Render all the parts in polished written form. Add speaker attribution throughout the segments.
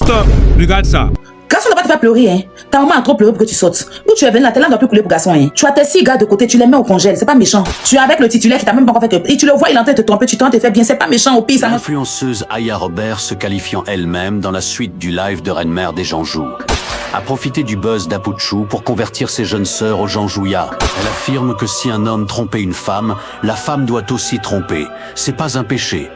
Speaker 1: Stop, regarde ça.
Speaker 2: Garçon ne va pas te faire pleurer, hein. Ta maman a trop pleuré pour que tu sautes. Où tu es venu là, tes larmes ne doivent plus couler pour garçon, hein. Tu as tes 6 gars de côté, tu les mets au congèle, c'est pas méchant. Tu es avec le titulaire qui t'a même pas encore fait que... Et tu le vois, il est en train de te tromper, tu t'en te fais bien, c'est pas méchant au pire, ça.
Speaker 3: L'influenceuse Aya Robert, se qualifiant elle-même dans la suite du live de Reine-Mère des Janjou, a profité du buzz d'Aputchou pour convertir ses jeunes sœurs au Janjouya. Elle affirme que si un homme trompait une femme, la femme doit aussi tromper. C'est pas un péché.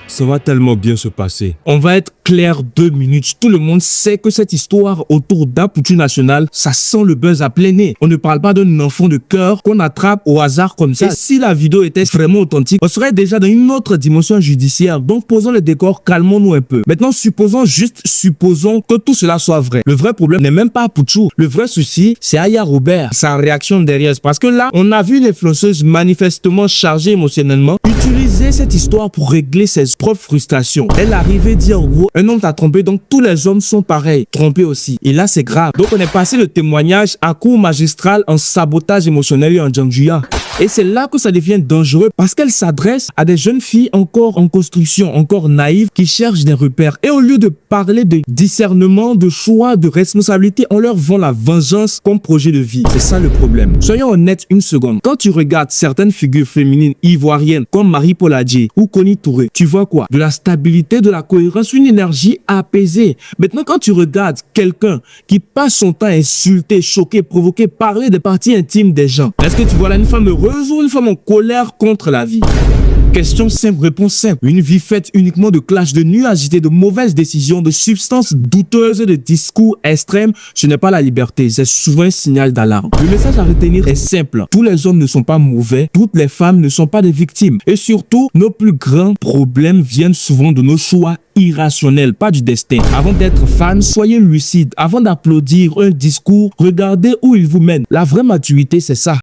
Speaker 1: Ça va tellement bien se passer. On va être clair 2 minutes. Tout le monde sait que cette histoire autour d'Aputchou National, ça sent le buzz à plein nez. On ne parle pas d'un enfant de cœur qu'on attrape au hasard comme ça. Et si la vidéo était vraiment authentique, on serait déjà dans une autre dimension judiciaire. Donc posons le décor, calmons-nous un peu. Maintenant, supposons que tout cela soit vrai. Le vrai problème n'est même pas Aputchou. Le vrai souci, c'est Aya Robert. Sa réaction derrière. Parce que là, on a vu l'influenceuse manifestement chargée émotionnellement utiliser cette histoire pour régler ses propres frustrations. Elle arrivait à dire, gros, un homme t'a trompé, donc tous les hommes sont pareils, trompés aussi. Et là, c'est grave. Donc, on est passé le témoignage à cour magistrale en sabotage émotionnel et en Janjouya. Et c'est là que ça devient dangereux parce qu'elle s'adresse à des jeunes filles encore en construction, encore naïves, qui cherchent des repères. Et au lieu de parler de discernement, de choix, de responsabilité, on leur vend la vengeance comme projet de vie. C'est ça le problème. Soyons honnêtes une seconde. Quand tu regardes certaines figures féminines ivoiriennes comme Marie-Paul Adjé ou Connie Touré, tu vois quoi? De la stabilité, de la cohérence, une énergie apaisée. Maintenant, quand tu regardes quelqu'un qui passe son temps à insulter, choquer, provoquer, parler des parties intimes des gens, est-ce que tu vois là une femme heureuse ou une femme en colère contre la vie? Question simple, réponse simple. Une vie faite uniquement de clashs de nuits agités, de mauvaises décisions, de substances douteuses, de discours extrêmes, ce n'est pas la liberté, c'est souvent un signal d'alarme. Le message à retenir est simple. Tous les hommes ne sont pas mauvais, toutes les femmes ne sont pas des victimes. Et surtout, nos plus grands problèmes viennent souvent de nos choix irrationnel, pas du destin. Avant d'être fan, soyez lucide. Avant d'applaudir un discours, regardez où il vous mène. La vraie maturité, c'est ça.